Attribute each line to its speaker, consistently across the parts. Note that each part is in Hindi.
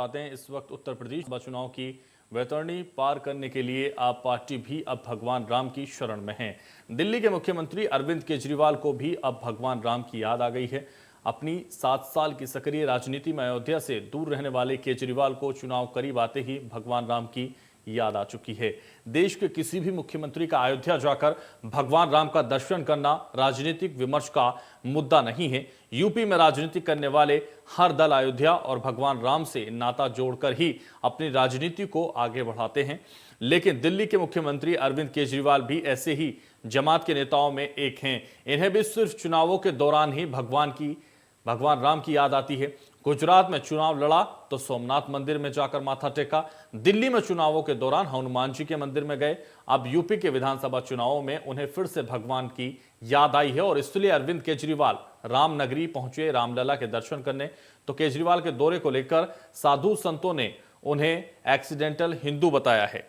Speaker 1: आते हैं इस वक्त उत्तर प्रदेश चुनाव की वैतरणी पार करने के लिए आप पार्टी भी अब भगवान राम की शरण में है। दिल्ली के मुख्यमंत्री अरविंद केजरीवाल को भी अब भगवान राम की याद आ गई है। अपनी 7 साल की सक्रिय राजनीति में अयोध्या से दूर रहने वाले केजरीवाल को चुनाव करीब आते ही भगवान राम की याद आ चुकी है। देश के किसी भी मुख्यमंत्री का अयोध्या जाकर भगवान राम का दर्शन करना राजनीतिक विमर्श का मुद्दा नहीं है। यूपी में राजनीति करने वाले हर दल अयोध्या और भगवान राम से नाता जोड़कर ही अपनी राजनीति को आगे बढ़ाते हैं। लेकिन दिल्ली के मुख्यमंत्री अरविंद केजरीवाल भी ऐसे ही जमात के नेताओं में एक हैं। इन्हें भी सिर्फ चुनावों के दौरान ही भगवान राम की याद आती है। गुजरात में चुनाव लड़ा तो सोमनाथ मंदिर में जाकर माथा टेका। दिल्ली में चुनावों के दौरान हनुमान जी के मंदिर में गए। अब यूपी के विधानसभा चुनावों में उन्हें फिर से भगवान की याद आई है और इसलिए अरविंद केजरीवाल रामनगरी पहुंचे रामलला के दर्शन करने। तो केजरीवाल के दौरे को लेकर साधु संतों ने उन्हें एक्सीडेंटल हिंदू बताया है।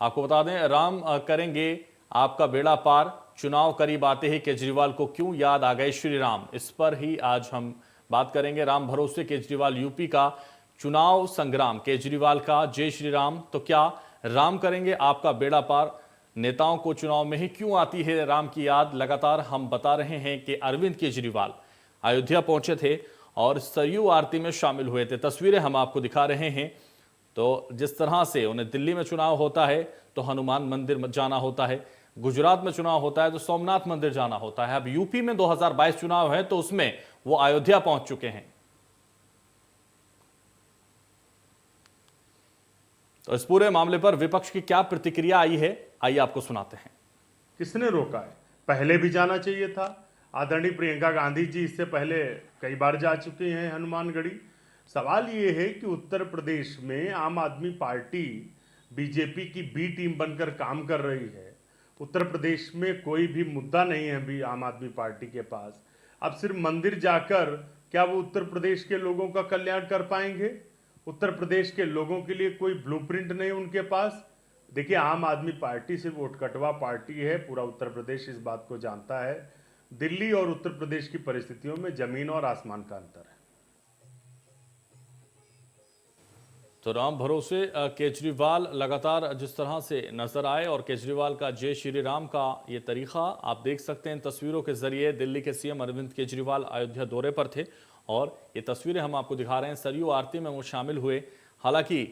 Speaker 1: आपको बता दें, राम करेंगे आपका बेड़ा पार, चुनाव करीब आते ही केजरीवाल को क्यों याद आ गए श्री राम, इस पर ही आज हम बात करेंगे। राम भरोसे केजरीवाल यूपी का चुनाव संग्राम, केजरीवाल का जय श्री राम। तो क्या राम करेंगे आपका बेड़ा पार, नेताओं को चुनाव में ही क्यों आती है राम की याद। लगातार हम बता रहे हैं कि अरविंद केजरीवाल अयोध्या पहुंचे थे और सरयू आरती में शामिल हुए थे। तस्वीरें हम आपको दिखा रहे हैं। तो जिस तरह से उन्हें दिल्ली में चुनाव होता है तो हनुमान मंदिर जाना होता है, गुजरात में चुनाव होता है तो सोमनाथ मंदिर जाना होता है। अब यूपी में 2022 चुनाव है तो उसमें वो अयोध्या पहुंच चुके हैं। तो इस पूरे मामले पर विपक्ष की क्या प्रतिक्रिया आई है, आइए आपको सुनाते हैं।
Speaker 2: किसने रोका है? पहले भी जाना चाहिए था। आदरणीय प्रियंका गांधी जी इससे पहले कई बार जा चुके हैं हनुमानगढ़ी। सवाल ये है कि उत्तर प्रदेश में आम आदमी पार्टी बीजेपी की बी टीम बनकर काम कर रही है। उत्तर प्रदेश में कोई भी मुद्दा नहीं है अभी आम आदमी पार्टी के पास। अब सिर्फ मंदिर जाकर क्या वो उत्तर प्रदेश के लोगों का कल्याण कर पाएंगे? उत्तर प्रदेश के लोगों के लिए कोई ब्लूप्रिंट नहीं उनके पास। देखिए, आम आदमी पार्टी सिर्फ वोटकटवा पार्टी है, पूरा उत्तर प्रदेश इस बात को जानता है। दिल्ली और उत्तर प्रदेश की परिस्थितियों में जमीन और आसमान का अंतर है।
Speaker 1: तो राम भरोसे केजरीवाल लगातार जिस तरह से नजर आए और केजरीवाल का जय श्री राम का ये तरीका आप देख सकते हैं तस्वीरों के जरिए। दिल्ली के सीएम अरविंद केजरीवाल अयोध्या दौरे पर थे और ये तस्वीरें हम आपको दिखा रहे हैं। सरयू आरती में वो शामिल हुए। हालांकि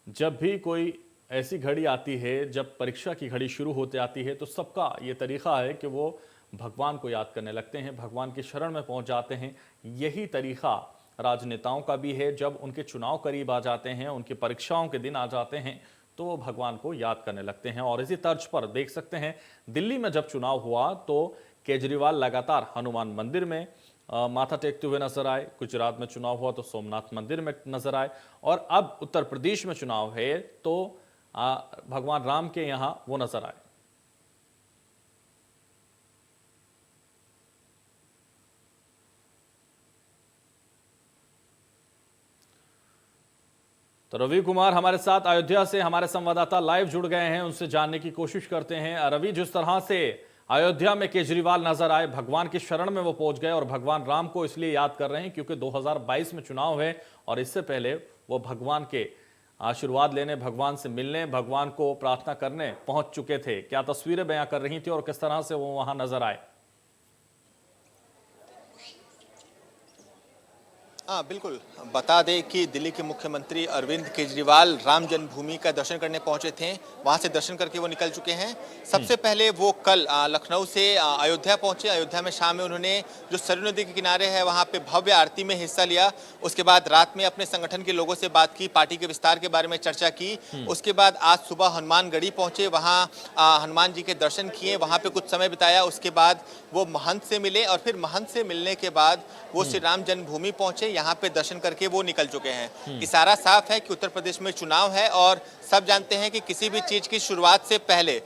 Speaker 1: जब भी कोई ऐसी घड़ी आती है, जब परीक्षा की घड़ी शुरू होते आती है, तो सबका ये तरीका है कि वो भगवान को याद करने लगते हैं, भगवान की शरण में पहुंच जाते हैं। यही तरीका राजनेताओं का भी है। जब उनके चुनाव करीब आ जाते हैं, उनकी परीक्षाओं के दिन आ जाते हैं, तो वो भगवान को याद करने लगते हैं। और इसी तर्ज पर देख सकते हैं दिल्ली में जब चुनाव हुआ तो केजरीवाल लगातार हनुमान मंदिर में माथा टेकते हुए नजर आए। गुजरात में चुनाव हुआ तो सोमनाथ मंदिर में नजर आए और अब उत्तर प्रदेश में चुनाव है तो भगवान राम के यहां वो नजर आए। तो रवि कुमार हमारे साथ अयोध्या से हमारे संवाददाता लाइव जुड़ गए हैं, उनसे जानने की कोशिश करते हैं। रवि, जिस तरह से अयोध्या में केजरीवाल नजर आए, भगवान की शरण में वो पहुंच गए और भगवान राम को इसलिए याद कर रहे हैं क्योंकि 2022 में चुनाव है और इससे पहले वो भगवान के आशीर्वाद लेने, भगवान से मिलने, भगवान को प्रार्थना करने पहुंच चुके थे। क्या तस्वीरें बयां कर रही थी और किस तरह से वो वहां नजर आए?
Speaker 3: हाँ, बिल्कुल बता दें कि दिल्ली के मुख्यमंत्री अरविंद केजरीवाल राम जन्मभूमि का दर्शन करने पहुंचे थे। वहां से दर्शन करके वो निकल चुके हैं। सबसे पहले वो कल लखनऊ से अयोध्या पहुंचे। अयोध्या में शाम में उन्होंने जो सरयू नदी के किनारे है वहां पे भव्य आरती में हिस्सा लिया। उसके बाद रात में अपने संगठन के लोगों से बात की, पार्टी के विस्तार के बारे में चर्चा की। उसके बाद आज सुबह हनुमानगढ़ी पहुंचे, वहाँ हनुमान जी के दर्शन किए, वहाँ पे कुछ समय बिताया। उसके बाद वो महंत से मिले और फिर महंत से मिलने के बाद वो श्री राम जन्मभूमि पहुंचे। यहाँ पे दर्शन करके वो निकल चुके हैं। इशारा साफ है कि उत्तर प्रदेश में चुनाव है और सब जानते हैं कि किसी भी चीज की शुरुआत से पहले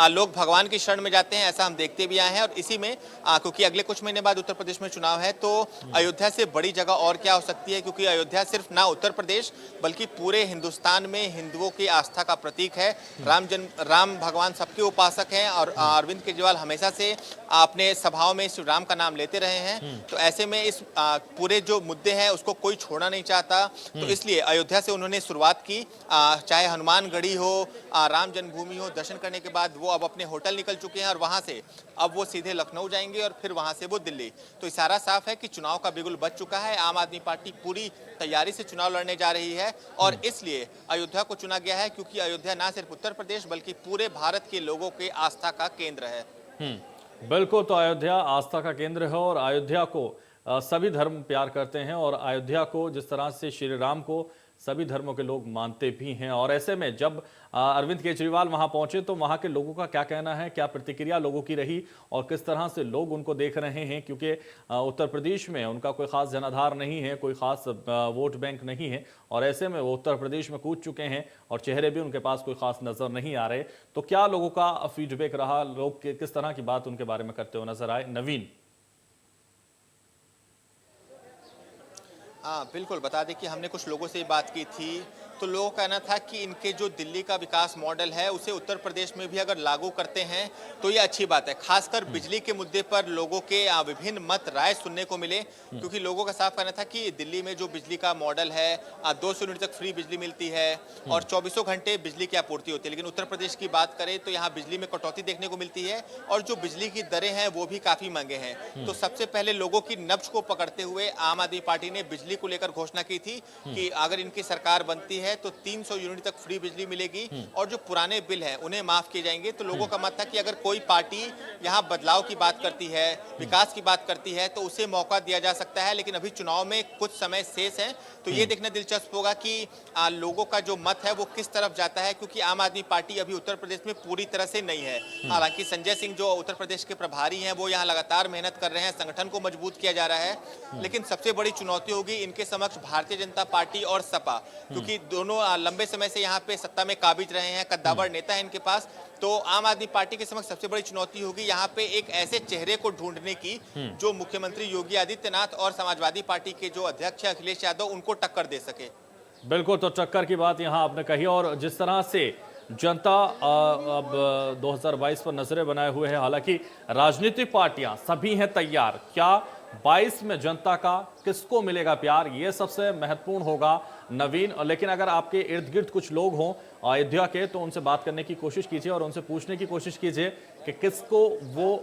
Speaker 3: लोग भगवान की शरण में जाते हैं, ऐसा हम देखते भी आए हैं। और इसी में क्योंकि अगले कुछ महीने बाद उत्तर प्रदेश में चुनाव है, तो अयोध्या से बड़ी जगह और क्या हो सकती है, क्योंकि अयोध्या सिर्फ ना उत्तर प्रदेश बल्कि पूरे हिंदुस्तान में हिंदुओं की आस्था का प्रतीक है। राम भगवान सबके उपासक हैं और अरविंद केजरीवाल हमेशा से अपने सभाओं में श्री राम का नाम लेते रहे हैं। तो ऐसे में इस पूरे जो मुद्दे हैं उसको कोई छोड़ना नहीं चाहता, तो इसलिए अयोध्या से उन्होंने शुरुआत की। चाहे हनुमानगढ़ी हो, राम जन्मभूमि हो, दर्शन करने के बाद वो अब अपने होटल निकल चुके हैं और वहां से अब वो सीधे लखनऊ जाएंगे और फिर वहां से वो दिल्ली। तो इशारा साफ है कि चुनाव का बिगुल बज चुका है। आम आदमी पार्टी पूरी तैयारी से चुनाव लड़ने जा रही है और इसलिए अयोध्या को चुना गया है, क्योंकि अयोध्या ना सिर्फ उत्तर प्रदेश बल्कि पूरे भारत के लोगों के आस्था का केंद्र है।
Speaker 1: बिल्कुल, तो अयोध्या आस्था का केंद्र है और अयोध्या को सभी धर्म प्यार करते हैं और अयोध्या को जिस तरह से श्री राम को सभी धर्मों के लोग मानते भी हैं। और ऐसे में जब अरविंद केजरीवाल वहां पहुंचे तो वहां के लोगों का क्या कहना है, क्या प्रतिक्रिया लोगों की रही और किस तरह से लोग उनको देख रहे हैं, क्योंकि उत्तर प्रदेश में उनका कोई खास जनाधार नहीं है, कोई खास वोट बैंक नहीं है और ऐसे में वो उत्तर प्रदेश में कूद चुके हैं और चेहरे भी उनके पास कोई खास नजर नहीं आ रहे। तो क्या लोगों का फीडबैक रहा, लोग किस तरह की बात उनके बारे में करते हुए नजर आए? नवीन।
Speaker 3: हाँ बिल्कुल, बता दें कि हमने कुछ लोगों से बात की थी, तो लोगों का कहना था कि इनके जो दिल्ली का विकास मॉडल है उसे उत्तर प्रदेश में भी अगर लागू करते हैं तो ये अच्छी बात है। खासकर बिजली के मुद्दे पर लोगों के विभिन्न मत राय सुनने को मिले, क्योंकि लोगों का साफ कहना था कि दिल्ली में जो बिजली का मॉडल है 200 यूनिट तक फ्री बिजली मिलती है और 24 घंटे बिजली की आपूर्ति होती है, लेकिन उत्तर प्रदेश की बात करें तो यहाँ बिजली में कटौती देखने को मिलती है और जो बिजली की दरें हैं वो भी काफी महंगे हैं। तो सबसे पहले लोगों की नब्ज को पकड़ते हुए आम आदमी पार्टी ने बिजली को लेकर घोषणा की थी कि अगर इनकी सरकार बनती है तो 300 यूनिट तक फ्री बिजली मिलेगी और जो पुराने बिल हैं उन्हें माफ किए जाएंगे। तो लोगों का मत था कि अगर कोई पार्टी यहाँ बदलाव की बात करती है, विकास की बात करती है तो उसे मौका दिया जा सकता है, लेकिन अभी चुनाव में कुछ समय शेष है तो ये देखना दिलचस्प होगा कि लोगों का जो मत है वो किस तरफ जाता है, क्योंकि आम आदमी पार्टी अभी उत्तर प्रदेश में पूरी तरह से नहीं है। हालांकि संजय सिंह जो उत्तर प्रदेश के प्रभारी हैं वो यहाँ लगातार मेहनत कर रहे हैं, संगठन को मजबूत किया जा रहा है, लेकिन सबसे बड़ी चुनौती होगी इनके समक्ष भारतीय जनता पार्टी और सपा, क्योंकि दोनों लंबे समय से यहाँ पे सत्ता में काबिज रहे हैं, कद्दावर नेता है इनके पास। तो आम आदमी पार्टी के समक्ष सबसे बड़ी चुनौती होगी यहाँ पे एक ऐसे चेहरे को ढूंढने की जो मुख्यमंत्री योगी आदित्यनाथ और समाजवादी पार्टी के जो अध्यक्ष है अखिलेश यादव उनको टक्कर दे सके।
Speaker 1: बिल्कुल, तो टक्कर की बात यहाँ आपने कही और जिस तरह से जनता अब 2022 पर नजरें बनाए हुए है, हालांकि राजनीतिक पार्टियां सभी हैं तैयार। क्या 22 में जनता का किसको मिलेगा प्यार, ये सबसे महत्वपूर्ण होगा नवीन। लेकिन अगर आपके इर्द गिर्द कुछ लोग हों अयोध्या के तो उनसे बात करने की कोशिश कीजिए और उनसे पूछने की कोशिश कीजिए कि किसको वो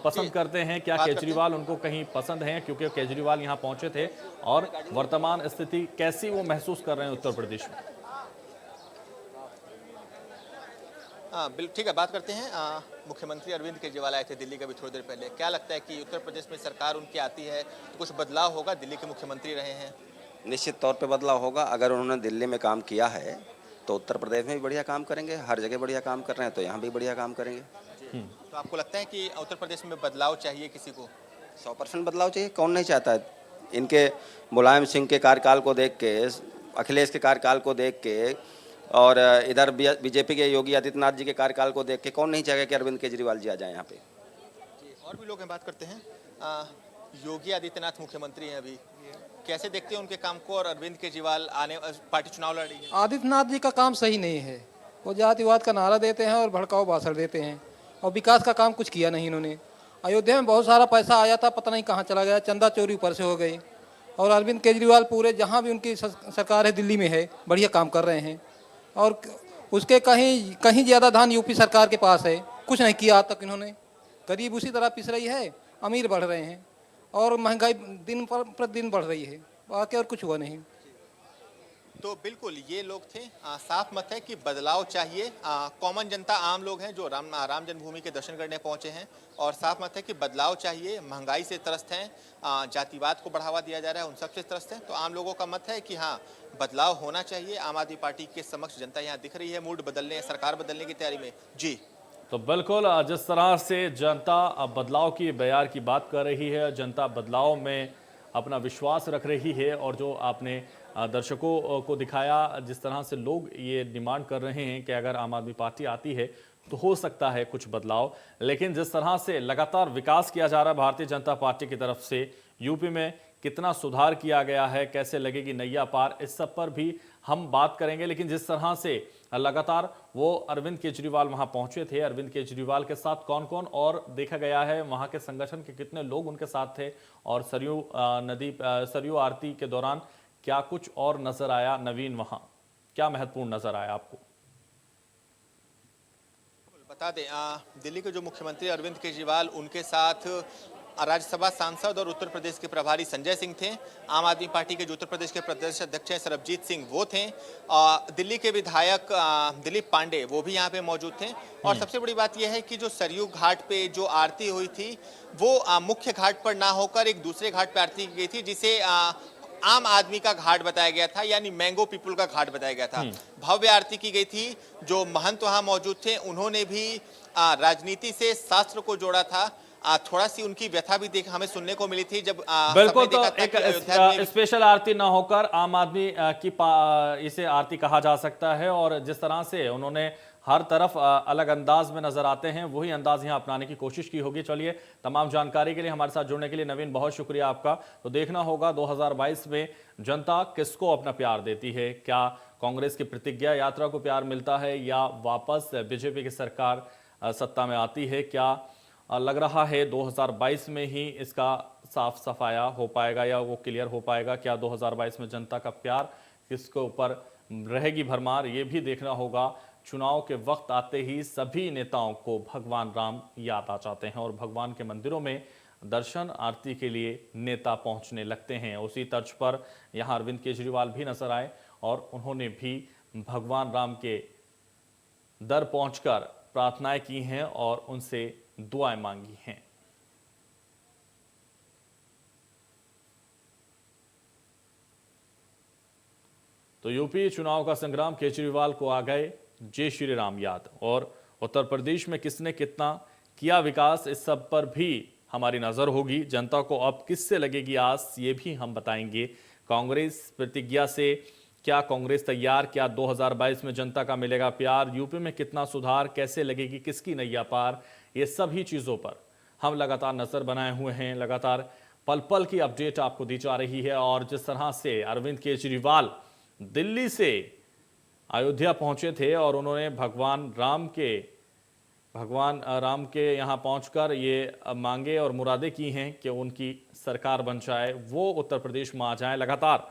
Speaker 1: पसंद करते हैं, क्या केजरीवाल उनको कहीं पसंद हैं, क्योंकि केजरीवाल यहाँ पहुंचे थे और वर्तमान स्थिति कैसी वो महसूस कर रहे हैं उत्तर प्रदेश में।
Speaker 3: हाँ बिल्कुल, ठीक है, बात करते हैं। मुख्यमंत्री अरविंद केजरीवाल आए थे दिल्ली का भी थोड़ी देर पहले। क्या लगता है कि उत्तर प्रदेश में सरकार उनकी आती है तो कुछ बदलाव होगा? दिल्ली के मुख्यमंत्री रहे हैं।
Speaker 4: निश्चित तौर पे बदलाव होगा। अगर उन्होंने दिल्ली में काम किया है तो उत्तर प्रदेश में भी बढ़िया काम करेंगे। हर जगह बढ़िया काम कर रहे हैं तो यहाँ भी बढ़िया काम करेंगे।
Speaker 3: तो आपको लगता है कि उत्तर प्रदेश में बदलाव चाहिए किसी को?
Speaker 4: 100% बदलाव चाहिए, कौन नहीं चाहता है। इनके मुलायम सिंह के कार्यकाल को देख के, अखिलेश के कार्यकाल को देख के और इधर बीजेपी के योगी आदित्यनाथ जी के कार्यकाल को देख के कौन नहीं चाहेगा कि अरविंद केजरीवाल जी आ जाए यहाँ पे।
Speaker 3: और भी लोग हैं, बात करते हैं। योगी आदित्यनाथ मुख्यमंत्री हैं अभी, कैसे देखते हैं उनके काम को? और अरविंद केजरीवाल आने पार्टी चुनाव लड़ रही है।
Speaker 5: आदित्यनाथ जी का काम सही नहीं है, वो जातिवाद का नारा देते हैं और भड़काऊ भाषण देते हैं और विकास का काम कुछ किया नहीं इन्होंने। अयोध्या में बहुत सारा पैसा आया था, पता नहीं कहाँ चला गया, चंदा चोरी ऊपर से हो गई। और अरविंद केजरीवाल पूरे जहाँ भी उनकी सरकार है दिल्ली में है, बढ़िया काम कर रहे हैं और उसके कहीं ज़्यादा धन यूपी सरकार के पास है। कुछ नहीं किया आज तक इन्होंने। गरीब उसी तरह पिस रही है, अमीर बढ़ रहे हैं और महंगाई दिन पर प्रतिदिन बढ़ रही है, बाकी और कुछ हुआ नहीं।
Speaker 3: तो बिल्कुल ये लोग थे। साफ मत है कि बदलाव चाहिए। कॉमन जनता, आम लोग हैं जो राम जन्मभूमि के दर्शन करने पहुंचे हैं और साफ मत है कि बदलाव चाहिए। महंगाई से त्रस्त हैं, जातिवाद को बढ़ावा दिया जा रहा है, उन सबसे त्रस्त हैं। तो आम लोगों का मत है कि हाँ, बदलाव होना चाहिए। आम आदमी पार्टी के समक्ष जनता यहाँ दिख रही है मूड बदलने, सरकार बदलने की तैयारी में। जी
Speaker 1: तो बिल्कुल, जिस तरह से जनता बदलाव की बयार की बात कर रही है, जनता बदलाव में अपना विश्वास रख रही है और जो आपने दर्शकों को दिखाया जिस तरह से लोग ये डिमांड कर रहे हैं कि अगर आम आदमी पार्टी आती है तो हो सकता है कुछ बदलाव, लेकिन जिस तरह से लगातार विकास किया जा रहा है भारतीय जनता पार्टी की तरफ से, यूपी में कितना सुधार किया गया है, कैसे लगेगी नैया पार, इस सब पर भी हम बात करेंगे। लेकिन जिस तरह से लगातार वो अरविंद केजरीवाल वहां पहुंचे थे, अरविंद केजरीवाल के साथ कौन कौन और देखा गया है, वहां के संगठन के कितने लोग उनके साथ थे, और सरयू आरती के दौरान क्या कुछ और नजर आया नवीन, वहां क्या महत्वपूर्ण नजर आया आपको?
Speaker 3: बता दें दिल्ली के जो मुख्यमंत्री अरविंद केजरीवाल, उनके साथ राज्यसभा सांसद और उत्तर प्रदेश के प्रभारी संजय सिंह थे। आम आदमी पार्टी के जो उत्तर प्रदेश के प्रदेश अध्यक्ष हैं सरबजीत सिंह, वो थे। दिल्ली के विधायक दिलीप पांडे, वो भी यहाँ पे मौजूद थे। और सबसे बड़ी बात यह है कि जो सरयू घाट पे जो आरती हुई थी, वो मुख्य घाट पर ना होकर एक दूसरे घाट पर आरती की गई थी, जिसे आम आदमी का घाट बताया गया था, यानी मैंगो पीपुल का घाट बताया गया था। भव्य आरती की गई थी। जो महंत वहां मौजूद थे, उन्होंने भी राजनीति से शास्त्र को जोड़ा था। थोड़ा सी उनकी व्यथा भी हमें सुनने को मिली थी जब
Speaker 1: बिल्कुल, तो एक स्पेशल आरती ना होकर आम आदमी की इसे आरती कहा जा सकता है। और जिस तरह से उन्होंने हर तरफ अलग अंदाज में नजर आते हैं, वही अंदाज यहां अपनाने की कोशिश की होगी। चलिए, तमाम जानकारी के लिए हमारे साथ जुड़ने के लिए नवीन बहुत शुक्रिया आपका। तो देखना होगा 2022 में जनता किसको अपना प्यार देती है, क्या कांग्रेस की प्रतिज्ञा यात्रा को प्यार मिलता है, या वापस बीजेपी की सरकार सत्ता में आती है। क्या लग रहा है 2022 में ही इसका साफ सफाया हो पाएगा, या वो क्लियर हो पाएगा? क्या 2022 में जनता का प्यार किसके ऊपर रहेगी भरमार, ये भी देखना होगा। चुनाव के वक्त आते ही सभी नेताओं को भगवान राम याद आ जाते हैं और भगवान के मंदिरों में दर्शन आरती के लिए नेता पहुंचने लगते हैं। उसी तर्ज पर यहां अरविंद केजरीवाल भी नजर आए और उन्होंने भी भगवान राम के दर पहुंचकर प्रार्थनाएं की हैं और उनसे दुआएं मांगी हैं। तो यूपी चुनाव का संग्राम, केजरीवाल को आ गए जय श्री राम याद, और उत्तर प्रदेश में किसने कितना किया विकास, इस सब पर भी हमारी नजर होगी। जनता को अब किससे लगेगी आस, ये भी हम बताएंगे। कांग्रेस प्रतिज्ञा से क्या कांग्रेस तैयार, क्या 2022 में जनता का मिलेगा प्यार, यूपी में कितना सुधार, कैसे लगेगी किसकी नैया पार, ये सभी चीजों पर हम लगातार नजर बनाए हुए हैं। लगातार पल पल की अपडेट आपको दी जा रही है। और जिस तरह से अरविंद केजरीवाल दिल्ली से अयोध्या पहुंचे थे और उन्होंने भगवान राम के यहाँ पहुंचकर ये मांगे और मुरादें की हैं कि उनकी सरकार बन जाए, वो उत्तर प्रदेश में आ जाए। लगातार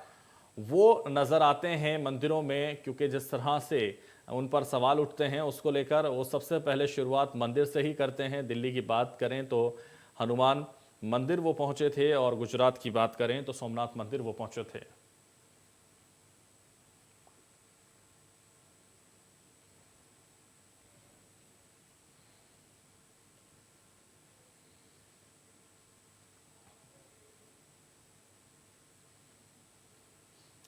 Speaker 1: वो नजर आते हैं मंदिरों में, क्योंकि जिस तरह से उन पर सवाल उठते हैं उसको लेकर वो सबसे पहले शुरुआत मंदिर से ही करते हैं। दिल्ली की बात करें तो हनुमान मंदिर वो पहुंचे थे, और गुजरात की बात करें तो सोमनाथ मंदिर वो पहुंचे थे।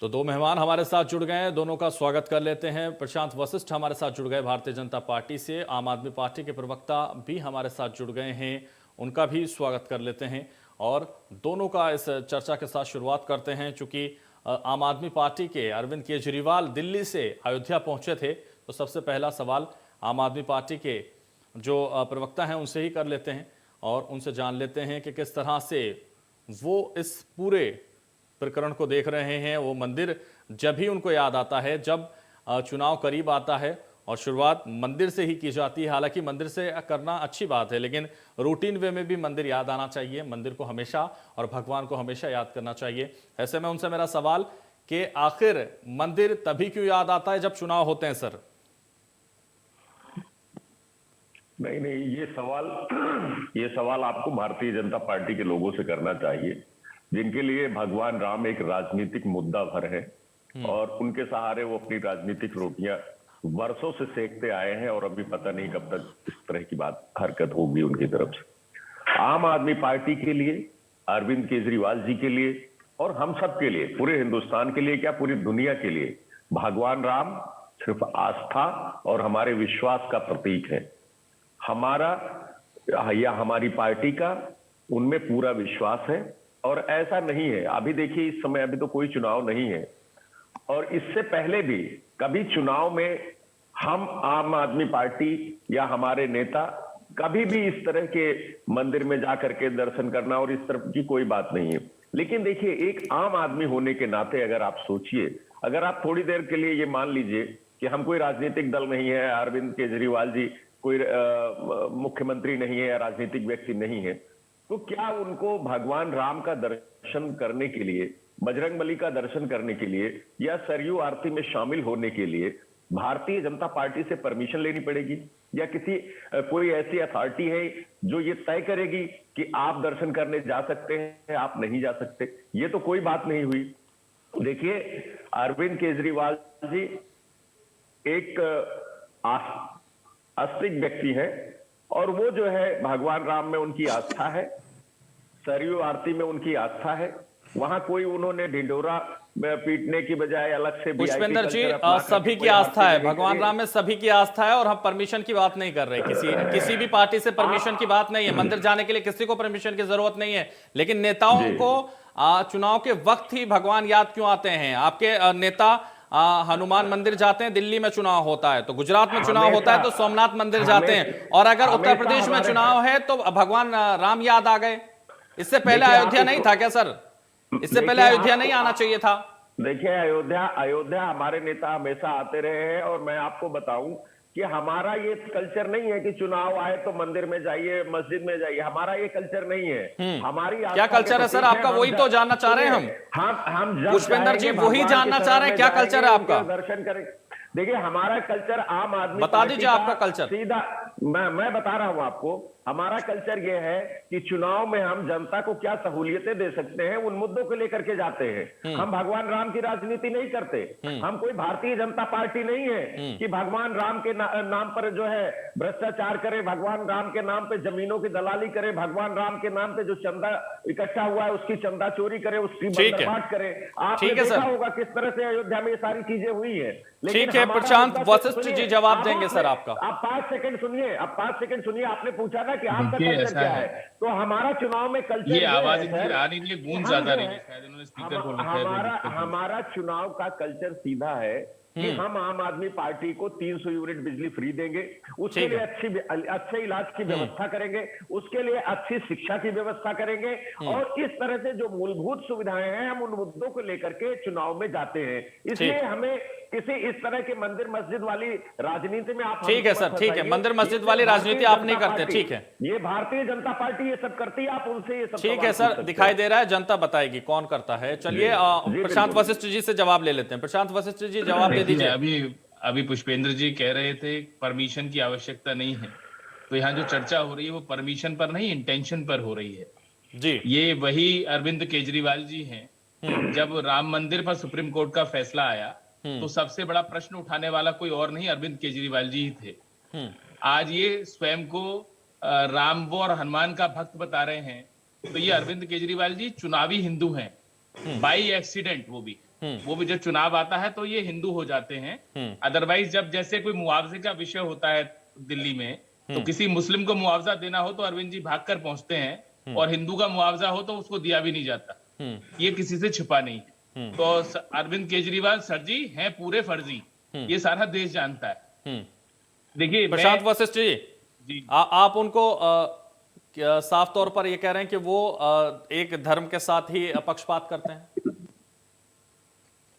Speaker 1: तो दो मेहमान हमारे साथ जुड़ गए हैं, दोनों का स्वागत कर लेते हैं। प्रशांत वशिष्ठ हमारे साथ जुड़ गए भारतीय जनता पार्टी से, आम आदमी पार्टी के प्रवक्ता भी हमारे साथ जुड़ गए हैं, उनका भी स्वागत कर लेते हैं। और दोनों का इस चर्चा के साथ शुरुआत करते हैं। चूंकि आम आदमी पार्टी के अरविंद केजरीवाल दिल्ली से अयोध्या पहुंचे थे, तो सबसे पहला सवाल आम आदमी पार्टी के जो प्रवक्ता हैं उनसे ही कर लेते हैं और उनसे जान लेते हैं कि किस तरह से वो इस पूरे प्रकरण को देख रहे हैं। वो मंदिर जब भी उनको याद आता है जब चुनाव करीब आता है, और शुरुआत मंदिर से ही की जाती है। हालांकि मंदिर से करना अच्छी बात है, लेकिन रूटीन वे में भी मंदिर याद आना चाहिए। मंदिर को हमेशा और भगवान को हमेशा याद करना चाहिए। ऐसे में उनसे मेरा सवाल कि आखिर मंदिर तभी क्यों याद आता है जब चुनाव होते हैं सर?
Speaker 6: नहीं, ये सवाल आपको भारतीय जनता पार्टी के लोगों से करना चाहिए, जिनके लिए भगवान राम एक राजनीतिक मुद्दा भर है और उनके सहारे वो अपनी राजनीतिक रोटियां वर्षों से सेकते आए हैं, और अभी पता नहीं कब तक इस तरह की हरकत होगी उनकी तरफ से। आम आदमी पार्टी के लिए, अरविंद केजरीवाल जी के लिए और हम सब के लिए, पूरे हिंदुस्तान के लिए क्या पूरी दुनिया के लिए, भगवान राम सिर्फ आस्था और हमारे विश्वास का प्रतीक है। हमारा या हमारी पार्टी का उनमें पूरा विश्वास है। और ऐसा नहीं है, अभी देखिए इस समय अभी तो कोई चुनाव नहीं है, और इससे पहले भी कभी चुनाव में हम आम आदमी पार्टी या हमारे नेता कभी भी इस तरह के मंदिर में जाकर के दर्शन करना और इस तरह की कोई बात नहीं है। लेकिन देखिए, एक आम आदमी होने के नाते अगर आप सोचिए, अगर आप थोड़ी देर के लिए ये मान लीजिए कि हम कोई राजनीतिक दल नहीं है, अरविंद केजरीवाल जी कोई मुख्यमंत्री नहीं है या राजनीतिक व्यक्ति नहीं है, तो क्या उनको भगवान राम का दर्शन करने के लिए, बजरंगबली का दर्शन करने के लिए या सरयू आरती में शामिल होने के लिए भारतीय जनता पार्टी से परमिशन लेनी पड़ेगी, या कोई ऐसी अथॉरिटी है जो ये तय करेगी कि आप दर्शन करने जा सकते हैं, आप नहीं जा सकते? ये तो कोई बात नहीं हुई। देखिए, अरविंद केजरीवाल जी एक आस्तिक व्यक्ति है और वो जो है भगवान राम में उनकी आस्था है, सरयू आरती में उनकी आस्था है। वहां कोई उन्होंने ढिंढोरा पीटने की बजाय अलग से
Speaker 1: पुष्पेंद्र जी, सभी की आस्था है, भगवान राम में सभी की आस्था है और हम परमिशन की बात नहीं कर रहे, किसी भी पार्टी से परमिशन की बात नहीं है। मंदिर जाने के लिए किसी को परमिशन की जरूरत नहीं है, लेकिन नेताओं को चुनाव के वक्त ही भगवान याद क्यों आते हैं? आपके नेता हनुमान मंदिर जाते हैं, दिल्ली में चुनाव होता है, तो गुजरात में चुनाव होता है तो सोमनाथ मंदिर जाते हैं, और अगर उत्तर प्रदेश में चुनाव है तो भगवान राम याद आ गए। इससे पहले अयोध्या नहीं था क्या सर? इससे पहले अयोध्या नहीं आना चाहिए था?
Speaker 6: देखिए, अयोध्या हमारे नेता हमेशा आते रहे हैं, और मैं आपको बताऊं कि हमारा ये कल्चर नहीं है कि चुनाव आए तो मंदिर में जाइए, मस्जिद में जाइए। हमारा ये कल्चर नहीं है। हमारी
Speaker 1: क्या कल्चर है सर आपका? वही तो जानना चाह रहे हैं हम। पुष्पेंद्र जी, वही जानना चाह रहे हैं, क्या कल्चर है आपका?
Speaker 6: दर्शन करें। देखिए, हमारा कल्चर आम आदमी
Speaker 1: बता दीजिए आपका कल्चर।
Speaker 6: सीधा मैं बता रहा हूं आपको। हमारा कल्चर ये है कि चुनाव में हम जनता को क्या सहूलियतें दे सकते हैं, उन मुद्दों को लेकर के जाते हैं। हम भगवान राम की राजनीति नहीं करते। हम कोई भारतीय जनता पार्टी नहीं है कि भगवान राम के नाम पर जो है भ्रष्टाचार करे, भगवान राम के नाम पे जमीनों की दलाली करे, भगवान राम के नाम पे जो चंदा इकट्ठा हुआ है उसकी चंदा चोरी करे, उसकी बंदरबाट करे। आपने देखा होगा किस तरह से अयोध्या में ये सारी चीजें हुई है।
Speaker 1: ठीक है, प्रशांत वशिष्ठ जी जवाब देंगे सर आपका।
Speaker 6: आप 5 सेकंड सुनिए। आपने पूछा ना कि आपका कल्चर क्या है, तो हमारा चुनाव में कल्चर
Speaker 7: ये आवाज इनकी आ नहीं है, गूंज ज्यादा रही है, शायद इन्होंने स्पीकर खोल रखा है।
Speaker 6: हमारा चुनाव का कल्चर सीधा है कि हम आम आदमी पार्टी को 300 यूनिट बिजली फ्री देंगे, उसके लिए अच्छे इलाज की व्यवस्था करेंगे, उसके लिए अच्छी शिक्षा की व्यवस्था करेंगे, और इस तरह से जो मूलभूत सुविधाएं हैं हम उन मुद्दों को लेकर के चुनाव में जाते हैं। इसलिए हमें किसी इस तरह के मंदिर मस्जिद वाली राजनीति में आप
Speaker 1: ठीक है सर, ठीक है, मंदिर मस्जिद वाली राजनीति आप नहीं करते, ठीक है।
Speaker 6: ये भारतीय जनता पार्टी ये सब करती है, आप उनसे ये सब
Speaker 1: ठीक है सर, दिखाई दे रहा है, जनता बताएगी कौन करता है। चलिए प्रशांत वशिष्ठ जी से जवाब ले लेते हैं। प्रशांत वशिष्ठ जी जवाब दे दीजिए।
Speaker 7: अभी पुष्पेंद्र जी कह रहे थे परमिशन की आवश्यकता नहीं है, तो यहाँ जो चर्चा हो रही है वो परमिशन पर नहीं, इंटेंशन पर हो रही है
Speaker 1: जी। ये
Speaker 7: वही अरविंद केजरीवाल जी हैं। जब राम मंदिर पर सुप्रीम कोर्ट का फैसला आया तो सबसे बड़ा प्रश्न उठाने वाला कोई और नहीं, अरविंद केजरीवाल जी ही थे। आज ये स्वयं को राम और हनुमान का भक्त बता रहे हैं, तो ये अरविंद केजरीवाल जी चुनावी हिंदू हैं, बाई एक्सीडेंट। वो भी जब चुनाव आता है तो ये हिंदू हो जाते हैं। अदरवाइज जब जैसे कोई मुआवजे का विषय होता है दिल्ली में, तो किसी मुस्लिम को मुआवजा देना हो तो अरविंद जी भागकर पहुंचते हैं, और हिंदू का मुआवजा हो तो उसको दिया भी नहीं जाता। ये किसी से छिपा नहीं है। तो अरविंद केजरीवाल सर जी हैं पूरे फर्जी, ये सारा देश जानता है। देखिए
Speaker 1: प्रशांत वशिष्ठ जी, आप उनको साफ तौर पर ये कह रहे हैं कि वो एक धर्म के साथ ही पक्षपात करते हैं?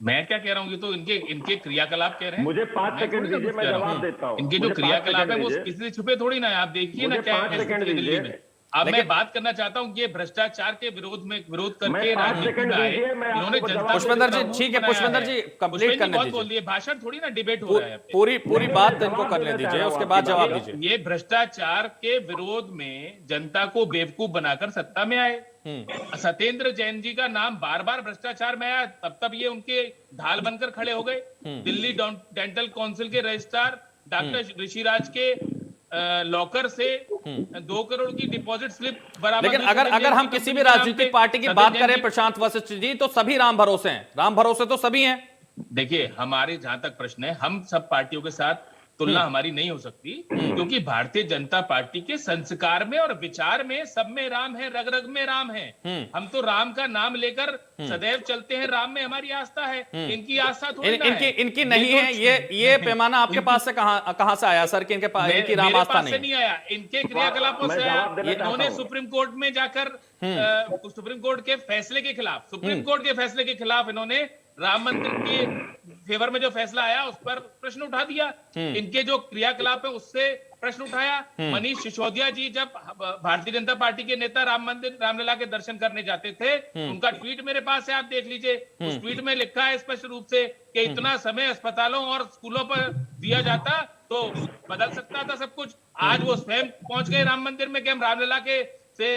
Speaker 7: मैं क्या कह रहा हूँ, ये तो इनके क्रियाकलाप कह रहे हैं।
Speaker 6: मुझे 5 सेकंड दीजिए, मैं जवाब देता हूँ।
Speaker 7: इनके जो क्रियाकलाप है वो किसी से छुपे थोड़ी ना है। आप देखिए ना क्या है दिल्ली में। अब मैं बात करना चाहता हूँ कि भ्रष्टाचार के विरोध करके राजनीति में आए इन्होंने जनता।
Speaker 1: पुष्पेंद्र जी, ठीक है, पुष्पेंद्र जी कंप्लीट करने दीजिए।
Speaker 7: बोल दिए, भाषण थोड़ी ना डिबेट हो रहा है।
Speaker 1: पूरी बात इनको करने दीजिए, उसके बाद जवाब दीजिए।
Speaker 7: ये भ्रष्टाचार के विरोध में जनता को बेवकूफ बनाकर सत्ता में आए। सत्येंद्र जैन जी का नाम बार बार भ्रष्टाचार में आया, तब ये उनके ढाल बनकर खड़े हो गए। दिल्ली डेंटल काउंसिल के रजिस्ट्रार डॉक्टर ऋषिराज के लॉकर से 2 करोड़ की डिपॉजिट स्लिप बरामद।
Speaker 1: लेकिन अगर हम किसी भी राजनीतिक पार्टी की बात करें प्रशांत वशिष्ठ जी, तो सभी राम भरोसे हैं, राम भरोसे तो सभी हैं।
Speaker 7: देखिए, हमारे जहां तक प्रश्न है, हम सब पार्टियों के साथ तुलना हमारी नहीं हो सकती, क्योंकि भारतीय जनता पार्टी के संस्कार में और विचार में सब में राम है, रग रग में राम है। हम तो राम का नाम लेकर सदैव चलते हैं, राम में हमारी आस्था है। इनकी आस्था थोड़ी ना है।
Speaker 1: इनकी नहीं है। ये पैमाना आपके पास से कहां से आया सर कि इनके पास इनकी राम
Speaker 7: मेरे
Speaker 1: आस्था
Speaker 7: पास से
Speaker 1: नहीं?
Speaker 7: नहीं आया, इनके क्रियाकलापों से आया। इन्होंने सुप्रीम कोर्ट में जाकर सुप्रीम कोर्ट के फैसले के खिलाफ, सुप्रीम कोर्ट के फैसले के खिलाफ इन्होंने राम मंदिर के फेवर में जो फैसला आया उस पर प्रश्न उठा दिया। इनके जो क्रियाकलाप है उससे प्रश्न उठाया। मनीष सिसोदिया जी जब भारतीय जनता पार्टी के नेता राम मंदिर रामलला के दर्शन करने जाते थे, उनका ट्वीट मेरे पास है, आप देख लीजिए। उस ट्वीट में लिखा है स्पष्ट रूप से कि इतना समय अस्पतालों और स्कूलों पर दिया जाता तो बदल सकता था सब कुछ। आज वो स्वयं पहुंच गए राम मंदिर में कि हम रामलला के से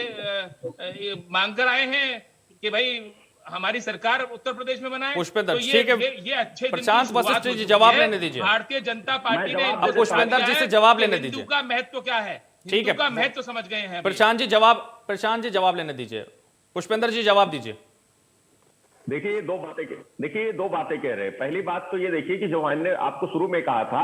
Speaker 7: मांग कर आए हैं कि भाई हमारी सरकार उत्तर प्रदेश में बनाए।
Speaker 1: पुष्पेंद्र,
Speaker 7: तो
Speaker 1: ठीक है,
Speaker 7: ये अच्छे दिन की
Speaker 1: प्रशांत
Speaker 7: शुरुआत
Speaker 1: वशिष्ठ
Speaker 7: हो
Speaker 1: जी
Speaker 7: चुकी
Speaker 1: जवाब
Speaker 7: है।
Speaker 1: लेने दीजिए।
Speaker 7: भारतीय जनता पार्टी ने
Speaker 1: अब पुष्पेंद्र जी से जवाब लेने
Speaker 7: हिंदू
Speaker 1: दीजिए।
Speaker 7: का महत्व क्या है,
Speaker 1: ठीक
Speaker 7: हिंदू
Speaker 1: है,
Speaker 7: का महत्व समझ गए हैं।
Speaker 1: प्रशांत जी जवाब लेने दीजिए। पुष्पेंद्र जी जवाब दीजिए।
Speaker 6: देखिए ये दो बातें कह रहे हैं। पहली बात तो ये देखिए कि जो मैंने आपको शुरू में कहा था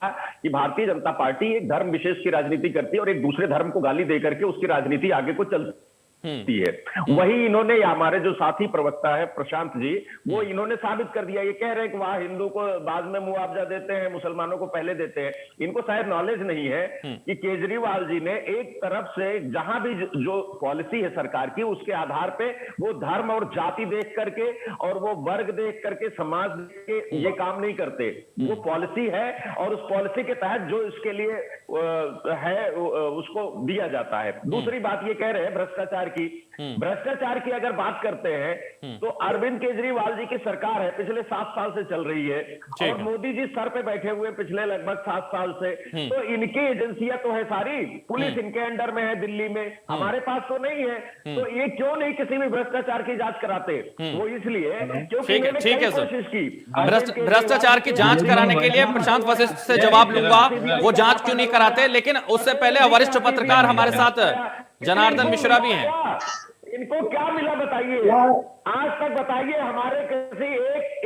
Speaker 6: कि भारतीय जनता पार्टी एक धर्म विशेष की राजनीति करती है और एक दूसरे धर्म को गाली देकर के उसकी राजनीति आगे को चलती है। वही इन्होंने हमारे जो साथी प्रवक्ता है प्रशांत जी, वो इन्होंने साबित कर दिया। ये कह रहे हैं कि वहां हिंदू को बाद में मुआवजा देते हैं, मुसलमानों को पहले देते हैं। इनको शायद नॉलेज नहीं है कि केजरीवाल जी ने एक तरफ से जहां भी जो पॉलिसी है सरकार की, उसके आधार पे वो धर्म और जाति देख करके और वो वर्ग देख करके, समाज देख के ये काम नहीं करते। वो पॉलिसी है और उस पॉलिसी के तहत जो इसके लिए है उसको दिया जाता है। दूसरी बात ये कह रहे हैं भ्रष्टाचार की अगर बात करते हैं तो अरविंद केजरीवाल जी की सरकार है, पिछले 7 साल से चल रही है और मोदी जी सर पे बैठे हुए पिछले लगभग 7 साल से। तो इनकी एजेंसियां तो है सारी, पुलिस इनके अंडर में है दिल्ली में, हमारे पास तो नहीं है। तो ये क्यों नहीं किसी भी भ्रष्टाचार की जांच कराते? वो इसलिए क्योंकि इन्होंने
Speaker 1: ठीक है
Speaker 6: कई कोशिश की।
Speaker 1: भ्रष्टाचार की जांच कराने के लिए प्रशांत वशिष्ठ से जवाब लूंगा, वो जांच क्यों नहीं कराते। लेकिन उससे पहले वरिष्ठ पत्रकार हमारे साथ जनार्दन मिश्रा भी हैं।
Speaker 6: इनको क्या मिला बताइए, आज तक बताइए। हमारे किसी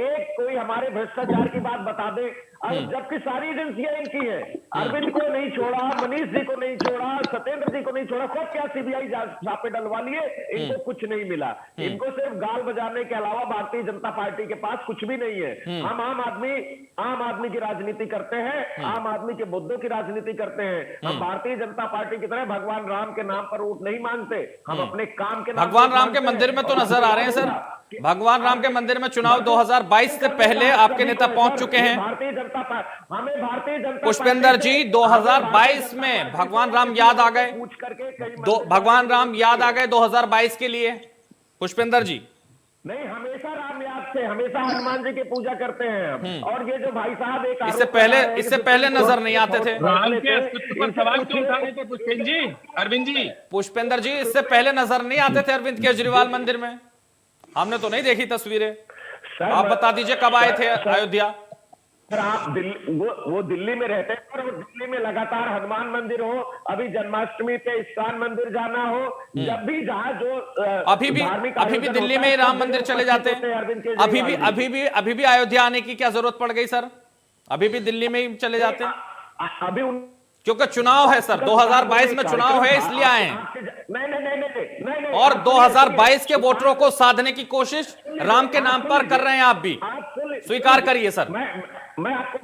Speaker 6: एक कोई हमारे भ्रष्टाचार की बात बता दे। और जबकि सारी एजेंसियां इनकी हैं। अरविंद को नहीं छोड़ा, मनीष जी को नहीं छोड़ा, सत्येंद्र जी को नहीं छोड़ा, सब क्या सीबीआई छापे डलवा लिए, इनको कुछ नहीं मिला। इनको सिर्फ गाल बजाने के अलावा भारतीय जनता पार्टी के पास कुछ भी नहीं है। हम आम आदमी की राजनीति करते हैं, आम आदमी के मुद्दों की राजनीति करते हैं। हम भारतीय जनता पार्टी की तरह भगवान राम के नाम पर वोट नहीं मांगते, हम अपने काम के नाम
Speaker 1: भगवान राम के मंदिर में तो नजर आ रहे हैं सर। भगवान राम के मंदिर में चुनाव 2022 से पहले आपके नेता पहुंच चुके हैं।
Speaker 6: हमें भारतीय जनता
Speaker 1: पुष्पेंद्र जी 2022 में भगवान राम याद आ गए, भगवान राम याद आ गए 2022 के लिए पुष्पेंद्र जी?
Speaker 6: नहीं, हमेशा राम याद से, हमेशा हनुमान जी की पूजा करते हैं हम। और ये जो भाई साहब एक
Speaker 1: इससे पहले नजर नहीं आते थे।
Speaker 7: राम के अस्तित्व पर सवाल क्यों उठा रहे थे पुष्पेंद्र जी, अरविंद जी?
Speaker 1: पुष्पेंद्र जी इससे पहले नजर नहीं आते थे अरविंद केजरीवाल मंदिर में? हमने तो नहीं देखी तस्वीरें। आप बता दीजिए कब आए थे अयोध्या?
Speaker 6: सर आप वो दिल्ली में रहते हैं और दिल्ली में लगातार हनुमान मंदिर हो, अभी जन्माष्टमी पे इस्कॉन मंदिर जाना हो, जब भी जहाँ जो
Speaker 1: अभी भी दिल्ली में ही राम मंदिर चले जाते हैं। अभी भी अयोध्या आने की क्या जरूरत पड़ गई सर? अभी भी दिल्ली में ही चले जाते हैं?
Speaker 6: अभी
Speaker 1: क्योंकि चुनाव है सर, 2022 में चुनाव है इसलिए आए हैं।
Speaker 6: नहीं,
Speaker 1: और 2022 के वोटरों को साधने की कोशिश राम के नाम पर कर रहे हैं आप भी, स्वीकार करिए सर।
Speaker 6: मैं आपको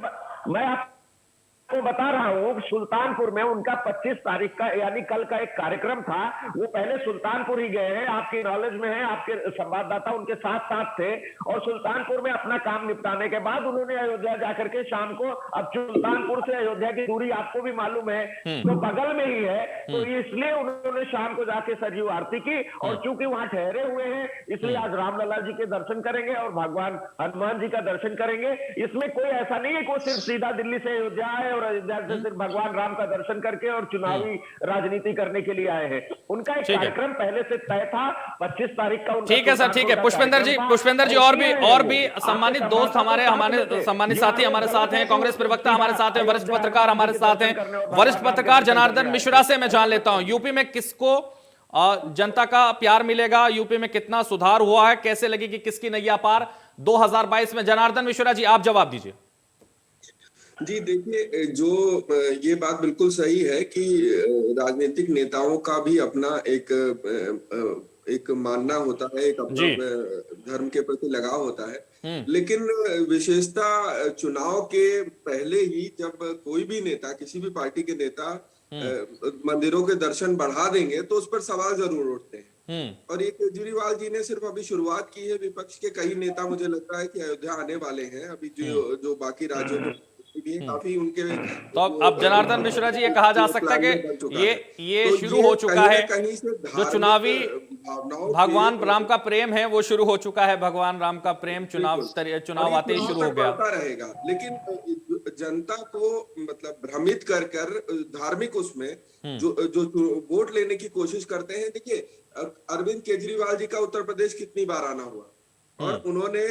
Speaker 6: बता रहा हूँ, सुल्तानपुर में उनका 25 तारीख का यानी कल का एक कार्यक्रम था। वो पहले सुल्तानपुर ही गए हैं, आपकी नॉलेज में है, आपके संवाददाता उनके साथ थे। और सुल्तानपुर में अपना काम निपटाने के बाद उन्होंने अयोध्या जाकर के शाम को, अब सुल्तानपुर से अयोध्या की दूरी आपको भी मालूम है, तो बगल में ही है, तो इसलिए उन्होंने शाम को जाके सरयू आरती की। और चूंकि वहां ठहरे हुए हैं, इसलिए आज रामलला जी के दर्शन करेंगे और भगवान हनुमान जी का दर्शन करेंगे। इसमें कोई ऐसा नहीं है कि वो सिर्फ सीधा दिल्ली से अयोध्या आए और अयोध्या से सिर्फ भगवान राम का दर्शन करके और चुनावी राजनीति करने के लिए आए हैं। उनका एक कार्यक्रम पहले से तय था, 25 तारीख का।
Speaker 1: ठीक है सर, ठीक है। पुष्पेंद्र जी और भी सम्मानित दोस्त हमारे सम्मानित साथी हमारे साथ हैं, कांग्रेस प्रवक्ता हमारे साथ हैं, वरिष्ठ पत्रकार हमारे साथ हैं। वरिष्ठ पत्रकार जनार्दन मिश्रा से मैं जान लेता हूं, यूपी में किसको जनता का प्यार मिलेगा? यूपी में कितना सुधार हुआ है? कैसे लगेगी किसकी नैया पार 2022 में? जनार्दन मिश्रा जी आप जवाब दीजिए।
Speaker 8: जी देखिए, ये बात बिल्कुल सही है कि राजनीतिक नेताओं का भी अपना एक मानना होता है, एक अपना
Speaker 1: जी।
Speaker 8: धर्म के प्रति लगाव होता है।
Speaker 1: हम्म।
Speaker 8: लेकिन विशेषता चुनाव के पहले ही जब कोई भी नेता, किसी भी पार्टी के नेता मंदिरों के दर्शन बढ़ा देंगे तो उस पर सवाल जरूर उठते हैं। और ये केजरीवाल जी ने सिर्फ अभी शुरुआत की है। विपक्ष के कई नेता, मुझे लगता है कि अयोध्या आने वाले हैं। अभी जो बाकी राज्यों में भी हैं, काफी उनके
Speaker 1: तो अब जनार्दन मिश्रा जी, ये कहा जा सकता है कि ये
Speaker 8: तो
Speaker 1: शुरू हो चुका है,
Speaker 8: कहीं से
Speaker 1: जो चुनावी
Speaker 8: भावनाओं
Speaker 1: भगवान
Speaker 8: के
Speaker 1: राम का प्रेम है वो शुरू हो चुका है। भगवान राम का प्रेम चुनाव आते ही शुरू हो गया।
Speaker 8: बढ़ता रहेगा, लेकिन जनता को मतलब भ्रमित कर कर धार्मिक उसमें जो वोट लेने की कोशिश करते हैं। देखिए, अरविंद केजरीवाल जी का उत्तर प्रदेश कितनी बार आना हुआ, और उन्होंने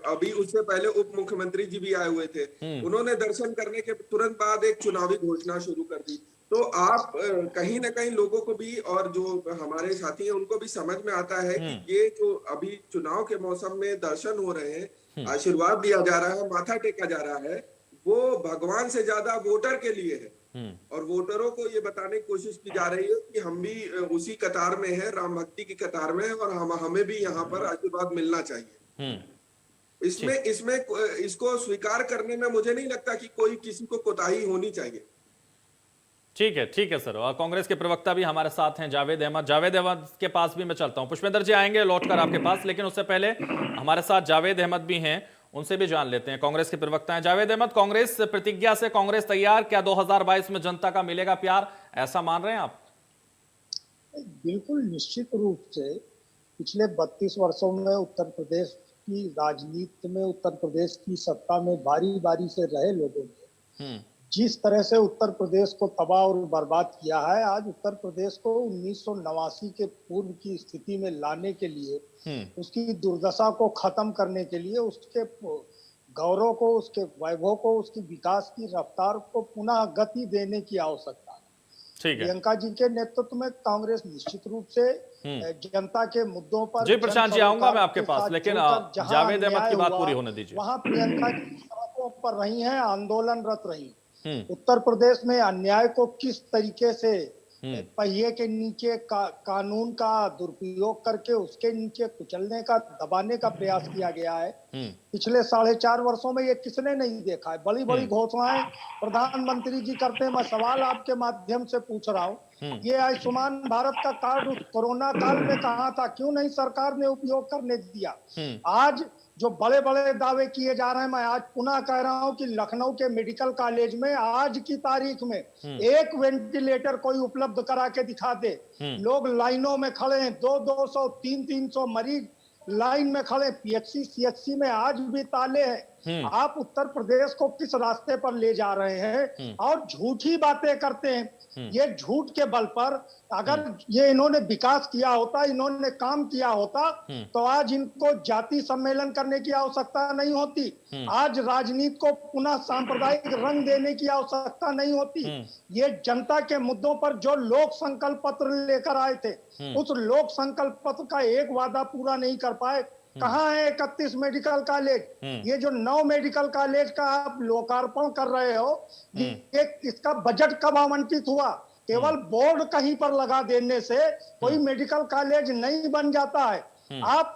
Speaker 8: अभी उससे पहले उप मुख्यमंत्री जी भी आए हुए थे। उन्होंने दर्शन करने के तुरंत बाद एक चुनावी घोषणा शुरू कर दी। तो आप कहीं ना कहीं लोगों को भी, और जो हमारे साथी हैं उनको भी समझ में आता है कि ये जो अभी चुनाव के मौसम में दर्शन हो रहे हैं, आशीर्वाद दिया जा रहा है, माथा टेका जा रहा है, वो भगवान से ज्यादा वोटर के लिए है। और वोटरों को ये बताने की कोशिश की जा रही है कि हम भी उसी कतार में हैं, राम भक्ति की कतार में, और हमें भी यहाँ पर आशीर्वाद मिलना चाहिए। इसमें इसको स्वीकार करने में मुझे नहीं लगता कि कोई किसी को कोताही होनी चाहिए।
Speaker 1: ठीक है सर। और कांग्रेस के प्रवक्ता भी हमारे साथ हैं, जावेद अहमद के पास भी मैं चलता हूं। पुष्पेंद्र जी आएंगे लौटकर आपके पास, लेकिन उससे पहले हमारे साथ जावेद अहमद भी हैं, उनसे भी जान लेते हैं। कांग्रेस के प्रवक्ता हैं जावेद अहमद। कांग्रेस प्रतिज्ञा से कांग्रेस तैयार, क्या 2022 में जनता का मिलेगा प्यार, ऐसा मान रहे हैं आप?
Speaker 9: बिल्कुल निश्चित रूप से पिछले 32 वर्षों में उत्तर प्रदेश की राजनीति में, उत्तर प्रदेश की सत्ता में बारी बारी से रहे लोगों ने जिस तरह से उत्तर प्रदेश को तबाह और बर्बाद किया है, आज उत्तर प्रदेश को 1989 के पूर्व की स्थिति में लाने के लिए, उसकी दुर्दशा को खत्म करने के लिए, उसके गौरव को, उसके वैभव को, उसकी विकास की रफ्तार को पुनः गति देने की आवश्यकता है। प्रियंका जी के नेतृत्व में कांग्रेस निश्चित रूप से जनता के मुद्दों पर,
Speaker 1: जी प्रशांत जी आऊंगा मैं आपके पास, लेकिन जावेद अहमद की बात पूरी होने दीजिए।
Speaker 9: वहां प्रियंका जी सड़कों पर रही हैं, आंदोलनरत रही। उत्तर प्रदेश में अन्याय को किस तरीके से पहिए के नीचे कानून का दुरुपयोग करके उसके नीचे कुचलने का, दबाने का प्रयास किया गया है। पिछले 4.5 वर्षों में ये किसने नहीं देखा है। बड़ी बड़ी घोषणाएं प्रधानमंत्री जी करते हैं। मैं सवाल आपके माध्यम से पूछ रहा हूँ, ये आयुष्मान भारत का कार्ड उस कोरोना काल में कहाँ था, क्यों नहीं सरकार ने उपयोग करने दिया? आज जो बड़े बड़े दावे किए जा रहे हैं, मैं आज पुनः कह रहा हूं कि लखनऊ के मेडिकल कॉलेज में आज की तारीख में एक वेंटिलेटर कोई उपलब्ध करा के दिखा दे। लोग लाइनों में खड़े हैं, 200 300 मरीज लाइन में खड़े। पीएचसी सीएचसी में आज भी ताले हैं। आप उत्तर प्रदेश को किस रास्ते पर ले जा रहे हैं और झूठी बातें करते हैं। ये झूठ के बल पर अगर ये इन्होंने विकास किया होता, इन्होंने काम किया होता, तो आज इनको जाति सम्मेलन करने की आवश्यकता नहीं होती। आज राजनीति को पुनः सांप्रदायिक रंग देने की आवश्यकता नहीं होती। ये जनता के मुद्दों पर जो लोक संकल्प पत्र लेकर आए थे, उस लोक संकल्प पत्र का एक वादा पूरा नहीं कर पाए। कहाँ है 31 मेडिकल कॉलेज? ये जो 9 मेडिकल कॉलेज का आप लोकार्पण कर रहे हो, ये इसका बजट कब आवंटित हुआ? केवल बोर्ड कहीं पर लगा देने से कोई मेडिकल कॉलेज नहीं बन जाता है। आप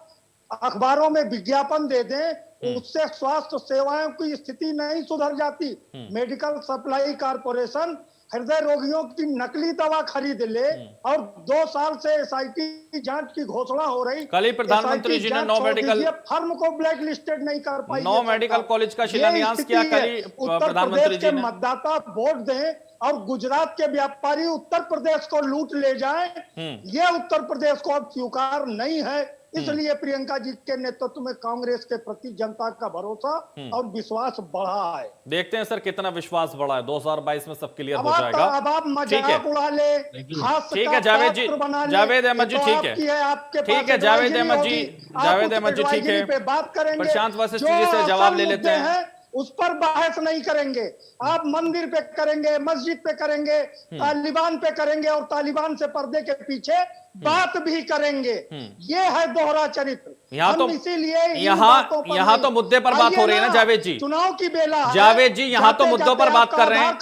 Speaker 9: अखबारों में विज्ञापन दे दें, उससे स्वास्थ्य सेवाओं की स्थिति नहीं सुधर जाती। मेडिकल सप्लाई कॉर्पोरेशन हृदय रोगियों की नकली दवा खरीद ले और 2 साल से एसआईटी जांच की घोषणा हो रही।
Speaker 1: कल ही प्रधानमंत्री जी ने 9 मेडिकल
Speaker 9: फर्म को ब्लैक लिस्टेड नहीं कर पाई।
Speaker 1: 9 मेडिकल कॉलेज का शिलान्यास किया कल ही प्रधानमंत्री जी ने।
Speaker 9: मतदाता वोट दें और गुजरात के व्यापारी उत्तर प्रदेश को लूट ले जाएं, ये उत्तर प्रदेश को अब स्वीकार नहीं है। इसलिए प्रियंका जी के नेतृत्व में कांग्रेस के प्रति जनता का भरोसा और विश्वास बढ़ा है।
Speaker 1: देखते हैं सर कितना विश्वास बढ़ा है। 2022 में सब क्लियर हो जाएगा।
Speaker 9: अब आप मजाक उड़ा ले,
Speaker 1: ठीक है जावेद जी, जावेद अहमद जी, ठीक है, ठीक है जावेद अहमद जी, जावेद अहमद जी, ठीक है,
Speaker 9: बात करेंगे।
Speaker 1: प्रशांत वशिष्ठ जी से जवाब ले लेते हैं।
Speaker 9: उस पर बहस नहीं करेंगे। आप मंदिर पे करेंगे, मस्जिद पे करेंगे, तालिबान पे करेंगे, और तालिबान से पर्दे के पीछे बात भी करेंगे। ये है दोहरा चरित्र।
Speaker 1: यहाँ तो
Speaker 9: इसीलिए
Speaker 1: यहाँ तो मुद्दे पर बात हो रही है ना जावेद जी।
Speaker 9: चुनाव की बेला है,
Speaker 1: जावेद जी यहाँ तो मुद्दों पर बात कर रहे हैं।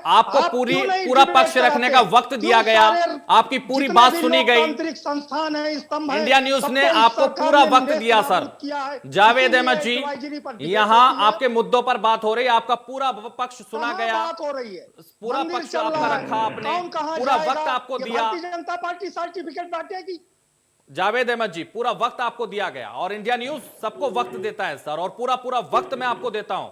Speaker 1: आपको पूरा पक्ष रखने का वक्त दिया गया, आपकी पूरी बात सुनी गई।
Speaker 9: संस्थान है, स्तंभ है,
Speaker 1: इंडिया न्यूज ने आपको पूरा वक्त दिया सर। जावेद अहमद जी, यहाँ आपके मुद्दों पर बात हो रही है, आपका पूरा पक्ष सुना गया,
Speaker 9: बात हो रही है,
Speaker 1: पूरा पक्ष आपका रखा आपने, पूरा वक्त आपको दिया।
Speaker 9: Bharatiya Janata party certificate बांटेगी।
Speaker 1: जावेद अहमद जी, पूरा वक्त आपको दिया गया और इंडिया न्यूज सबको वक्त देता है सर, और पूरा वक्त मैं आपको देता हूं।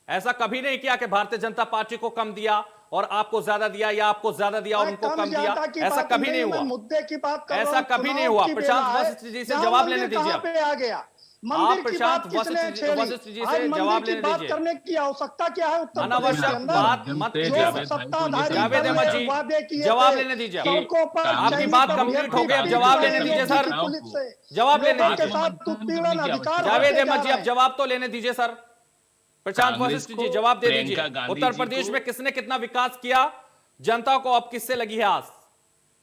Speaker 1: ऐसा कभी नहीं किया कि भारतीय जनता पार्टी को कम दिया और आपको ज्यादा दिया, या आपको ज्यादा दिया और उनको कम दिया। ऐसा कभी नहीं हुआ,
Speaker 9: मुद्दे की बात कर
Speaker 1: ऐसा कभी नहीं हुआ। प्रशांत वशिष्ठ जी से जवाब लेने दीजिए। आप प्रशांत वशिष्ठ जी से जवाब लेने दीजिए।
Speaker 9: करने की आवश्यकता क्या है?
Speaker 1: अनावश्यक बात मत कीजिए। जावेद अहमद जी, जवाब लेने दीजिए। आपकी बात कंप्लीट हो गई, अब जवाब लेने दीजिए सर, जवाब लेने दीजिए। जावेद अहमद जी, अब जवाब तो लेने दीजिए सर। प्रशांत वशिष्ठ जी, जवाब दे दीजिए। उत्तर प्रदेश में किसने कितना विकास किया, जनता को अब किससे लगी है आस?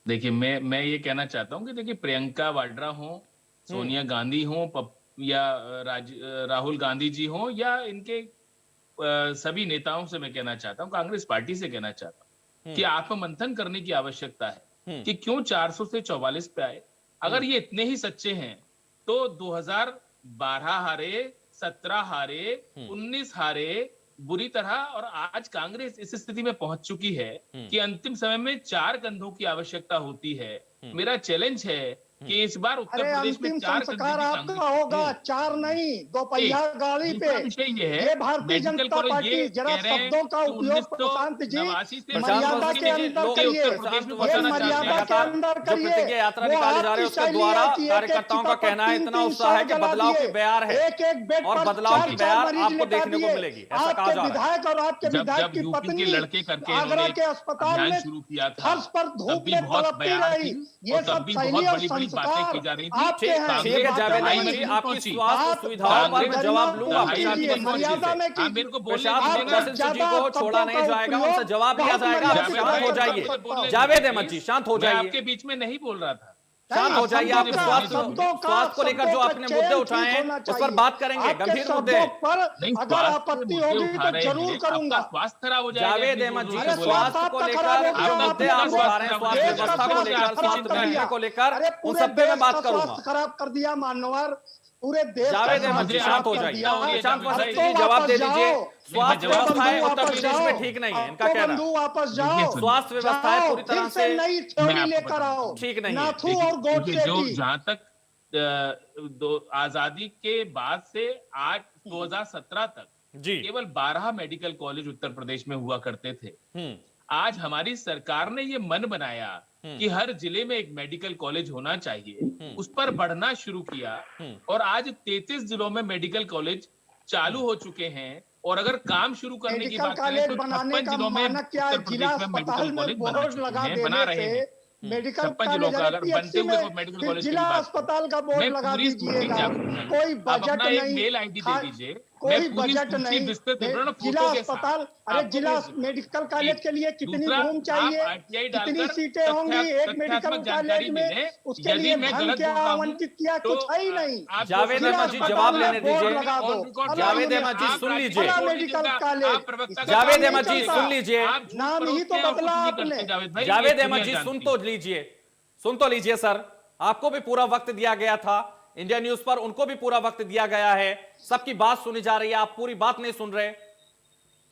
Speaker 7: देखिए, मैं ये कहना चाहता हूं कि देखिए, प्रियंका वाड्रा हो, सोनिया गांधी हो, या राहुल गांधी जी हो, या इनके सभी नेताओं से मैं कहना चाहता हूं, कांग्रेस पार्टी से कहना चाहता हूं कि आत्ममंथन करने की आवश्यकता है कि क्यों 400 से 44 पे आए। अगर ये इतने ही सच्चे हैं तो 2012 हारे, 17 हारे, 19 हारे बुरी तरह, और आज कांग्रेस इस स्थिति में पहुंच चुकी है कि अंतिम समय में 4 कंधों की आवश्यकता होती है। मेरा चैलेंज है कि इस बार उत्तर प्रदेश में 4
Speaker 9: संस्कार आपका होगा, 4 नहीं, 2 पहिया गाड़ी पे। ये भारतीय जनता पार्टी, जरा शब्दों का उपयोग प्रशांत जी मर्यादा के अंदर करिए, मर्यादा के अंदर करिए।
Speaker 1: यात्रा निकाले जा रहे हैं उसके द्वारा कार्यकर्ताओं का कहना है इतना उत्साह है कि बदलाव की बयार है, और बदलाव की बयार आपको देखने को मिलेगी, ऐसा कहा जा रहा है।
Speaker 9: विधायक और आपके विधायक की पत्नी
Speaker 7: लड़के करके
Speaker 9: आगरा के अस्पताल में
Speaker 7: शुरू किया था,
Speaker 9: फर्श पर धूप में तड़पती रही। ये सब शैली और
Speaker 7: बातें की जा रही थी।
Speaker 1: ठीक है जावेद अहमद जी, आपकी स्वास्थ्य सुविधाओं पर मैं जवाब लूंगा। प्रशांत वशिष्ठ जी को छोड़ा नहीं जाएगा, उनसे जवाब दिया जाएगा। आप शांत हो जाइए जावेद अहमद जी, शांत हो जाइए।
Speaker 7: आपके बीच में नहीं बोल रहा था,
Speaker 1: शांत हो जाइए। आपके स्वास्थ्य को लेकर जो आपने मुद्दे उठाए हैं उस पर बात करेंगे, गंभीर मुद्दे
Speaker 9: पर अगर आपत्ति होगी तो जरूर करूंगा।
Speaker 7: स्वास्थ्य खराब हो जाएगा।
Speaker 1: जावेद अहमद जी, स्वास्थ्य को लेकर जो मुद्दे आप उठा रहे हैं, स्वास्थ्य व्यवस्था को लेकर, स्वास्थ्य महंगे को लेकर, उन सब पे मैं बात करूंगा।
Speaker 9: खराब कर दिया मानवर पूरे देश।
Speaker 1: जावेद अहमद जी, शांत हो जाइए। प्रशांत वशिष्ठ जी, जवाब दे दीजिए। स्वास्थ्य व्यवस्थाएं उत्तर प्रदेश में ठीक नहीं है, इनका कहना है।
Speaker 9: वापस जाओ,
Speaker 1: स्वास्थ्य व्यवस्थाएं पूरी तरह से
Speaker 9: नई थ्योरी लेकर आओ,
Speaker 1: ठीक नहीं है।
Speaker 9: नाथू और गोडसे की।
Speaker 7: जहां तक आजादी के बाद से आज 2017 तक
Speaker 1: जी
Speaker 7: केवल 12 मेडिकल कॉलेज उत्तर प्रदेश में हुआ करते थे। आज हमारी सरकार ने ये मन बनाया कि हर जिले में एक मेडिकल कॉलेज होना चाहिए, उस पर बढ़ना शुरू किया, और आज 33 जिलों में मेडिकल कॉलेज चालू हो चुके हैं। और अगर काम शुरू करने की बात करें तो 56 जिलों में उत्तर प्रदेश में मेडिकल कॉलेज बना चुके हैं, बना रहे हैं।
Speaker 9: मेडिकल
Speaker 7: 56 जिलों का अगर बनते हुए कोई मेडिकल कॉलेज
Speaker 9: जिला अस्पताल का बोर्ड लगा दीजिएगा। कोई बजट नहीं,
Speaker 7: मेल आईडी दे दीजिए,
Speaker 9: कोई बजट नहीं, जिला अस्पताल। अरे जिला मेडिकल कॉलेज के लिए कितनी रूम चाहिए, कितनी सीटें होंगी एक मेडिकल कॉलेज में, उसके लिए धन क्या आवंटित किया, कुछ है ही नहीं।
Speaker 1: जावेद अहमद जी, जवाब लेने दीजिए। जावेद अहमद जी, सुन लीजिए।
Speaker 9: मेडिकल कॉलेज,
Speaker 1: जावेद अहमद जी, सुन लीजिए।
Speaker 9: नाम ही तो बदला आपने।
Speaker 1: जावेद अहमद जी, सुन तो लीजिए सर। आपको भी पूरा वक्त दिया गया था, इंडिया न्यूज पर उनको भी पूरा वक्त दिया गया है, सबकी बात सुनी जा रही है, आप पूरी बात नहीं सुन रहे।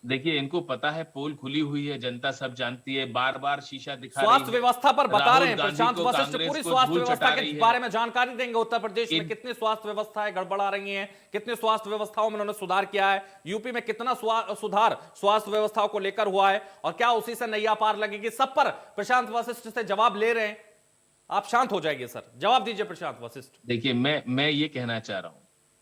Speaker 7: देखिए, इनको पता है पोल खुली हुई है, जनता सब जानती है, बार बार शीशा दिखा रही है।
Speaker 1: स्वास्थ्य व्यवस्था पर बता रहे हैं प्रशांत वशिष्ठ, पूरी स्वास्थ्य व्यवस्था के बारे में जानकारी देंगे। उत्तर प्रदेश में कितनी स्वास्थ्य व्यवस्थाएं गड़बड़ा रही हैं, कितने स्वास्थ्य व्यवस्थाओं में उन्होंने सुधार किया है, यूपी में कितना सुधार स्वास्थ्य व्यवस्थाओं को लेकर हुआ है, और क्या उसी से नैया पार लगेगी, सब पर प्रशांत वशिष्ठ से जवाब ले रहे हैं। आप शांत हो जाइए सर, जवाब दीजिए प्रशांत वशिष्ठ।
Speaker 7: देखिए, मैं ये कहना चाह रहा हूं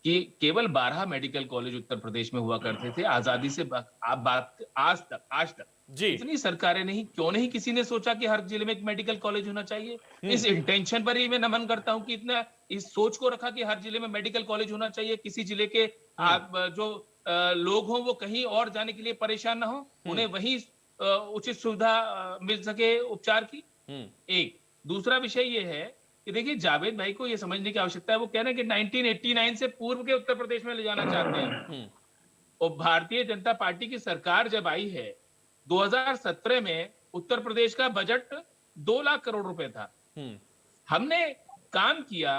Speaker 7: कि केवल 12 मेडिकल कॉलेज उत्तर प्रदेश में हुआ करते थे आजादी से आज तक
Speaker 1: जी।
Speaker 7: इतनी सरकारें नहीं, क्यों नहीं किसी ने सोचा कि हर जिले में एक मेडिकल कॉलेज होना चाहिए। इस इंटेंशन पर ही मैं नमन करता हूं कि इतना इस सोच को रखा कि हर जिले में मेडिकल कॉलेज होना चाहिए। किसी जिले के जो लोग हों वो कहीं और जाने के लिए परेशान ना हो, उन्हें वही उचित सुविधा मिल सके उपचार की। एक दूसरा विषय ये है कि देखिए जावेद भाई को ये समझने की आवश्यकता है, वो कह रहे हैं कि 1989 से पूर्व के उत्तर प्रदेश में ले जाना चाहते हैं। और भारतीय जनता पार्टी की सरकार जब आई है 2017 में उत्तर प्रदेश का बजट 2 लाख करोड़ रुपए था। हमने काम किया,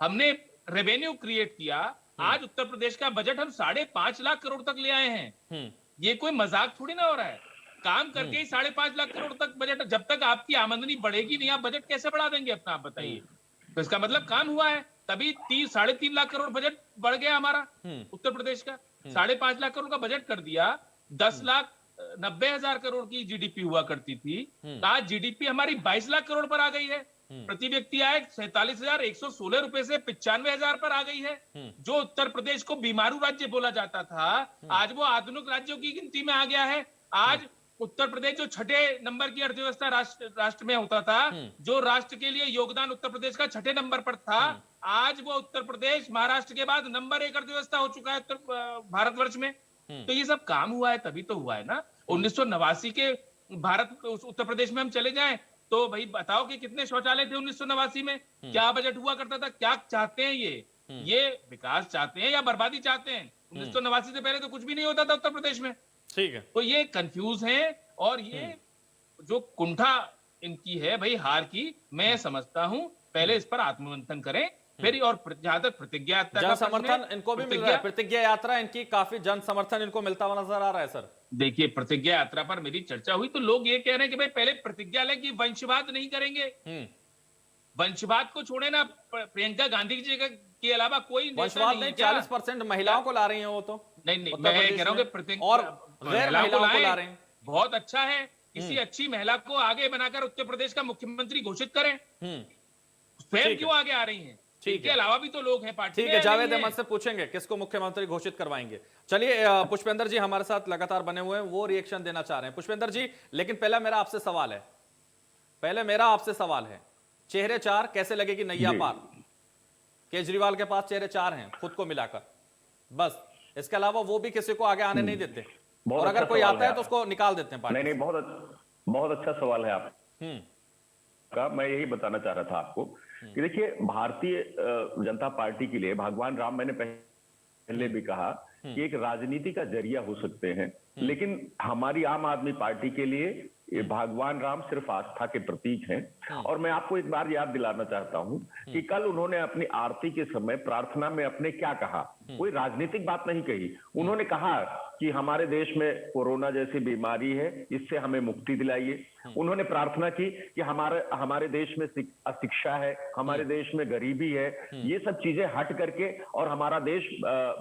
Speaker 7: हमने रेवेन्यू क्रिएट किया, आज उत्तर प्रदेश का बजट हम 5.5 लाख करोड़ तक ले आए हैं। ये कोई मजाक थोड़ी ना हो रहा है। काम करके ही 5.5 लाख करोड़ तक बजट, जब तक आपकी आमदनी बढ़ेगी नहीं आप बजट कैसे बढ़ा देंगे अपना, आप बताइए। तो इसका मतलब काम हुआ है, तभी 3-3.5 लाख करोड़ बजट बढ़ गया हमारा उत्तर प्रदेश का। 5.5 लाख करोड़ का बजट कर दिया, 10,90,000 करोड़ की जीडीपी हुआ करती थी, तो आज जीडीपी हमारी 22 लाख करोड़ पर आ गई है। प्रति व्यक्ति आय 47,116 रुपए से 95,000 पर आ गई है। जो उत्तर प्रदेश को बीमारू राज्य बोला जाता था, आज वो आधुनिक राज्यों की गिनती में आ गया है। आज उत्तर प्रदेश जो 6ठे नंबर की अर्थव्यवस्था राष्ट्र में होता था, जो राष्ट्र के लिए योगदान उत्तर प्रदेश का 6ठे नंबर पर था, आज वो उत्तर प्रदेश महाराष्ट्र के बाद नंबर 1 अर्थव्यवस्था हो चुका है भारतवर्ष में। तो ये सब काम हुआ है, तभी तो हुआ है ना। 1989 के भारत उत्तर प्रदेश में हम चले जाएं तो भाई बताओ कि कितने शौचालय थे 1989 में, क्या बजट हुआ करता था, क्या चाहते हैं ये विकास चाहते हैं या बर्बादी चाहते हैं? 1989 से पहले तो कुछ भी नहीं होता था उत्तर प्रदेश में।
Speaker 1: ठीक है,
Speaker 7: तो ये कंफ्यूज हैं और ये जो कुंठा इनकी है भाई हार की, मैं समझता हूं पहले इस पर आत्ममंथन करें फिर। और जहां तक प्रतिज्ञा यात्रा
Speaker 1: जन
Speaker 7: का प्रश्न
Speaker 1: समर्थन
Speaker 7: है,
Speaker 1: इनको भी मिल रहा है, प्रतिज्ञा यात्रा इनकी काफी जन समर्थन इनको मिलता हुआ नजर आ रहा है सर।
Speaker 7: देखिए प्रतिज्ञा यात्रा पर मेरी चर्चा हुई तो लोग ये कह रहे हैं कि भाई पहले प्रतिज्ञा लें कि वंशवाद नहीं करेंगे। वंशवाद को छोड़े ना, प्रियंका गांधी जी के अलावा कोई
Speaker 1: वंशवाद नहीं, 40% महिलाओं को ला रही हैं वो तो।
Speaker 7: नहीं मैं कह रहा हूँ कि
Speaker 1: और गैर महिलाओं को ला रहे हैं।
Speaker 7: बहुत अच्छा है, किसी अच्छी महिला को आगे बनाकर उत्तर प्रदेश का मुख्यमंत्री घोषित करें। स्वयं क्यों आगे आ रही हैं? इसके अलावा भी तो लोग हैं पार्टी में।
Speaker 1: ठीक है, जावेद अहमद से पूछेंगे किसको मुख्यमंत्री घोषित करवाएंगे। चलिए पुष्पेंद्र जी हमारे साथ लगातार बने हुए हैं, वो रिएक्शन देना चाह रहे हैं। पुष्पेंद्र जी, लेकिन पहले मेरा आपसे सवाल है, चेहरे 4 कैसे लगेगी नैया पार? केजरीवाल के पास चेहरे 4 हैं खुद को मिलाकर, बस इसके अलावा वो भी किसी को आगे आने नहीं देते, और अगर कोई आता है तो उसको निकाल देते हैं पार्टी।
Speaker 6: नहीं, बहुत अच्छा सवाल है आपका। मैं यही बताना चाह रहा था आपको कि देखिए भारतीय जनता पार्टी के लिए भगवान राम, मैंने पहले भी कहा कि एक राजनीति का जरिया हो सकते हैं, लेकिन हमारी आम आदमी पार्टी के लिए ये भगवान राम सिर्फ आस्था के प्रतीक हैं। और मैं आपको एक बार याद दिलाना चाहता हूं कि कल उन्होंने अपनी आरती के समय प्रार्थना में अपने क्या कहा, कोई राजनीतिक बात नहीं कही। उन्होंने कहा कि हमारे देश में कोरोना जैसी बीमारी है, इससे हमें मुक्ति दिलाइए। उन्होंने प्रार्थना की कि हमारे देश में अशिक्षा है, हमारे देश में गरीबी है, ये सब चीजें हट करके और हमारा देश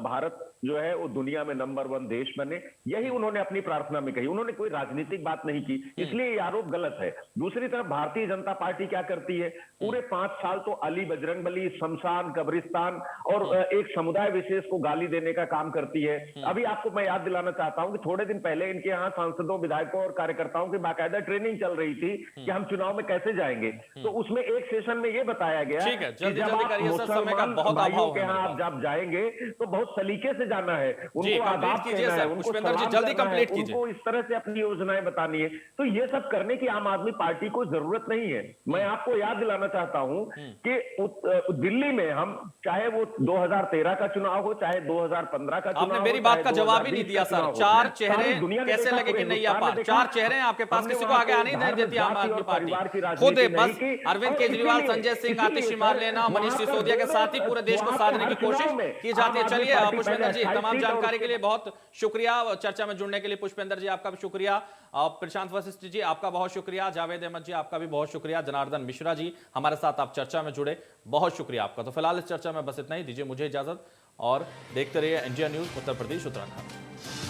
Speaker 6: भारत जो है वो दुनिया में नंबर 1 देश बने, यही उन्होंने अपनी प्रार्थना में कही। उन्होंने कोई राजनीतिक बात नहीं की, इसलिए ये आरोप गलत है। दूसरी तरफ भारतीय जनता पार्टी क्या करती है, पूरे 5 साल तो अली, बजरंगबली, शमशान, कब्रिस्तान और एक समुदाय विशेष को गाली देने का काम करती है। अभी आपको मैं याद दिलाना चाहता हूं कि थोड़े दिन पहले इनके यहाँ सांसदों, विधायकों और कार्यकर्ताओं की बाकायदा ट्रेनिंग चल रही थी कि हम चुनाव में कैसे जाएंगे। तो उसमें एक सेशन में ये बताया गया
Speaker 1: ठीक है, जल्दी
Speaker 6: जब
Speaker 1: जल्दी
Speaker 6: आप
Speaker 1: करिए सर, समय का
Speaker 6: मुसलमान
Speaker 1: बहुत
Speaker 6: भाइयों
Speaker 1: अभाव
Speaker 6: के
Speaker 1: है
Speaker 6: यहाँ
Speaker 1: मेरे
Speaker 6: आप जब जाएंगे तो बहुत सलीके से जाना है, उनको आदाब
Speaker 1: कीजिए
Speaker 6: कहना
Speaker 1: सर।
Speaker 6: है, उनको
Speaker 1: पुष्पेंद्र जी
Speaker 6: सलाम
Speaker 1: जल्दी
Speaker 6: करना है,
Speaker 1: कंप्लीट कीजिए।
Speaker 6: उनको इस तरह से अपनी योजनाएं बतानी है। तो ये सब करने की आम आदमी पार्टी को जरूरत नहीं है। मैं आपको याद दिलाना चाहता हूं कि दिल्ली में हम, चाहे वो 2013 का चुनाव हो, चाहे 2015 का चुनाव हो,
Speaker 1: आपने मेरी बात का जवाब ही नहीं दिया सर। 4 चेहरे कैसे लगे कि नैया पार? 4 चेहरे हैं आपके पास, किसी को आगे आने नहीं देती आम आदमी पार्टी खुद। बस अरविंद केजरीवाल, संजय सिंह, आतिशी मार्लेना, मनीष सिसोदिया के साथ ही पूरे देश को साधने की कोशिश की जाती है। चलिए पुष्पेंद्र जी, तमाम जानकारी के लिए बहुत शुक्रिया, चर्चा में जुड़ने के लिए पुष्पेंद्र जी आपका भी शुक्रिया, प्रशांत वशिष्ठ जी आपका बहुत शुक्रिया, जावेद अहमद जी आपका भी बहुत शुक्रिया, जनार्दन मिश्रा जी हमारे साथ आप चर्चा में जुड़े, बहुत शुक्रिया आपका। तो फिलहाल इस चर्चा में बस इतना ही, दीजिए मुझे इजाजत और देखते रहिए इंडिया न्यूज उत्तर प्रदेश उत्तराखंड।